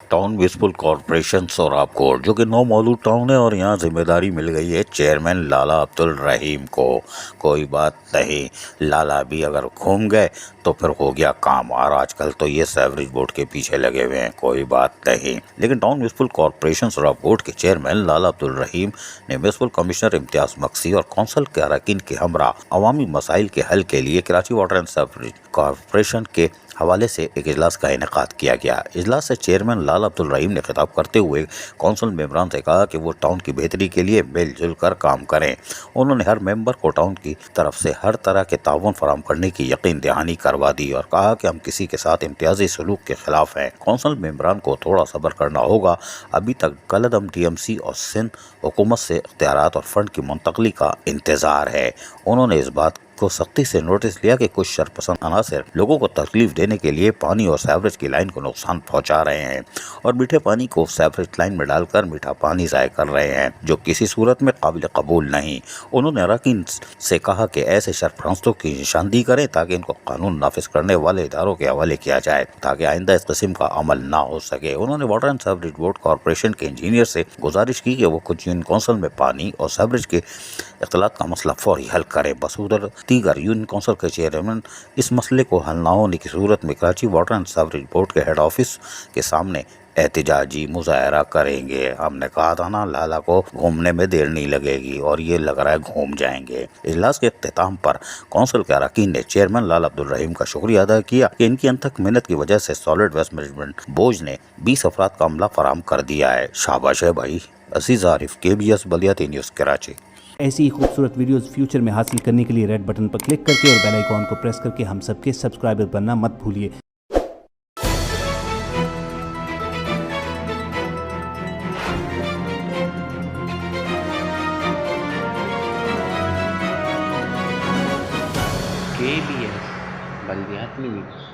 Town municipal corporation Sorabkot जो कि नौमौलूद town है और यहाँ जिम्मेदारी मिल गई है चेयरमैन लाला अब्दुल रहीम को। कोई बात नहीं, लाला भी अगर घूम गए तो फिर हो गया काम। और आजकल तो ये सेवरेज बोर्ड के पीछे लगे हुए हैं, कोई बात नहीं। लेकिन टाउन म्यूनसिपल कॉरपोरेशन सोराबकोट के चेयरमैन लाला अब्दुल रहीम ने म्यूनसिपल कमिश्नर इम्तियाज मक्सी और कौंसिल के अरकान के हमरा अवामी मसाइल के हल के लिए Karachi water and sewerage corporation के हवाले से एक इजलास का इनेकाद किया गया। इजलास से चेयरमैन लाला अब्दुल रहीम ने खिताब करते हुए कौंसिल मेंबरान से कहा कि वो टाउन की बेहतरी के लिए मिलजुल कर काम करें। उन्होंने हर मेंबर को टाउन की तरफ से हर तरह के ताउन फराहम करने की यकीन दहानी करवा दी और कहा कि हम किसी के साथ इम्तियाजी सलूक के खिलाफ हैं। कौंसिल मेंबरान को थोड़ा सब्र करना होगा। अभी तक कलदम TMC और सिंध हुकूमत से इख्तियारात और फंड की मुंतकली का इंतजार है। उन्होंने इस बात को सख्ती से नोटिस लिया कि कुछ शरपसंद अनासर लोगों को तकलीफ देने के लिए पानी और सीवरेज की लाइन को नुकसान पहुंचा रहे हैं और मीठे पानी को सीवरेज लाइन में डालकर मीठा पानी ज़ाय कर रहे हैं, जो किसी सूरत में काबिल कबूल नहीं। उन्होंने अरकान से कहा कि ऐसे शरपरस्तों की निशानदी करें ताकि इनको कानून नाफिज करने वाले इदारों के हवाले किया जाए ताकि आइंदा इस किस्म का अमल ना हो सके। उन्होंने water and sewerage board corporation के इंजीनियर से गुजारिश की कि वो कुछ यूनियन कौंसिल में पानी और सीवरेज के इख्तिलात का मसला फौरी हल करे। बसूरत दीगर यूनियन कौंसिल के चेयरमैन इस मसले को हल ना होने की सूरत में Karachi water and sewerage board के हेड ऑफिस के सामने एहतजाजी मुजाहरा करेंगे। हमने कहा था ना, लाला को घूमने में देर नहीं लगेगी और ये लग रहा है घूम जाएंगे। इजलास के इख्तिताम पर कौंसिल के अरकान ने चेयरमैन लाला अब्दुल रहीम का शुक्रिया अदा किया कि इनकी अनथक मेहनत की वजह से सॉलिड वेस्ट मैनेजमेंट बोर्ड ने 20 अफराद का अमला फराहम कर दिया है। शाबाश है भाई। अजीज आरिफ, KBS बलियाती न्यूज़ कराची। ऐसी ही खूबसूरत वीडियोस फ्यूचर में हासिल करने के लिए रेड बटन पर क्लिक करके और बेल आइकॉन को प्रेस करके हम सबके सब्सक्राइबर बनना मत भूलिए। KBS बलियाती न्यूज़।